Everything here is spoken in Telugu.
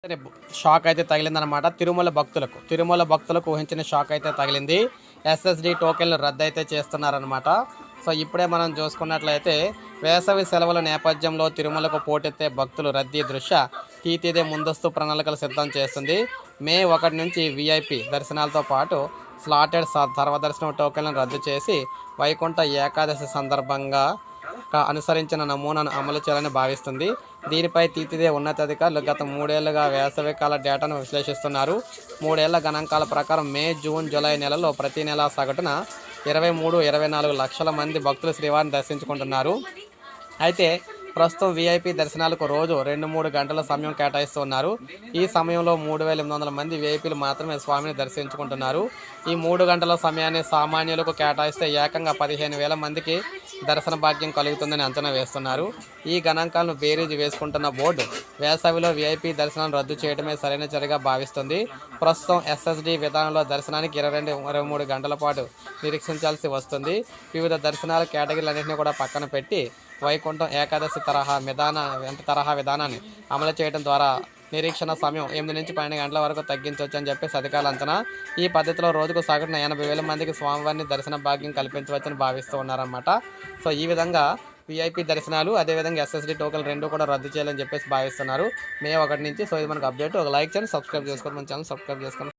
షాక్ అయితే తగిలిందనమాట తిరుమల భక్తులకు ఊహించిన షాక్ అయితే తగిలింది. ఎస్ఎస్డి టోకెన్లు రద్దు అయితే చేస్తున్నారనమాట. సో ఇప్పుడే మనం చూసుకున్నట్లయితే వేసవి సెలవుల నేపథ్యంలో తిరుమలకు పోటెత్తే భక్తులు రద్దీ దృష్ట్యా టీటీడీ ముందస్తు ప్రణాళికలు సిద్ధం చేస్తుంది. మే 1 నుంచి వీఐపీ దర్శనాలతో పాటు స్లాటెడ్ సర్వదర్శనం టోకెన్లను రద్దు చేసి వైకుంఠ ఏకాదశి సందర్భంగా అనుసరించిన నమూనాను అమలు చేయాలని భావిస్తుంది. దీనిపై టీటీడీ ఉన్నతాధికారులు గత 3 ఏళ్లుగా వేసవి కాల డేటాను విశ్లేషిస్తున్నారు. 3 ఏళ్ల గణాంకాల ప్రకారం మే, జూన్, జూలై నెలల్లో ప్రతి నెల సగటున 23-24 లక్షల మంది భక్తులు శ్రీవారిని దర్శించుకుంటున్నారు. అయితే ప్రస్తుతం వీఐపీ దర్శనాలకు రోజు 2-3 గంటల సమయం కేటాయిస్తున్నారు. ఈ సమయంలో 3,800 మంది వీఐపీలు మాత్రమే స్వామిని దర్శించుకుంటున్నారు. ఈ 3 గంటల సమయాన్ని సామాన్యులకు కేటాయిస్తే ఏకంగా 15,000 మందికి దర్శన భాగ్యం కలుగుతుందని అంచనా వేస్తున్నారు. ఈ గణాంకాలను బేరీజు వేసుకుంటున్న బోర్డు వేసవిలో వీఐపీ దర్శనాలను రద్దు చేయడమే సరైన చర్యగా భావిస్తుంది. ప్రస్తుతం ఎస్ఎస్డి విధానంలో దర్శనానికి 22-23 గంటల పాటు నిరీక్షించాల్సి వస్తుంది. వివిధ దర్శనాల కేటగిరీలన్నింటినీ కూడా పక్కన పెట్టి వైకుంఠం ఏకాదశి తరహా విధానాన్ని అమలు చేయడం ద్వారా నిరీక్షణ సమయం 8 నుంచి 12 గంటల వరకు తగ్గించవచ్చు అని చెప్పేసి అధికారుల అంచనా. ఈ పద్ధతిలో రోజుకు సగటున 80,000 మందికి స్వామివారిని దర్శన భాగ్యం కల్పించవచ్చని భావిస్తూ ఉన్నారన్నమాట. సో ఈ విధంగా వీఐపీ దర్శనాలు అదేవిధంగా ఎస్ఎస్డి టోకెన్ రెండు కూడా రద్దు చేయాలని చెప్పేసి భావిస్తున్నారు మే 1 నుంచి. సో ఇది మనకు అప్డేట్. ఒక లైక్ చేయండి, సబ్స్క్రైబ్ చేసుకోండి, మన ఛానల్ సబ్స్క్రైబ్ చేసుకోండి.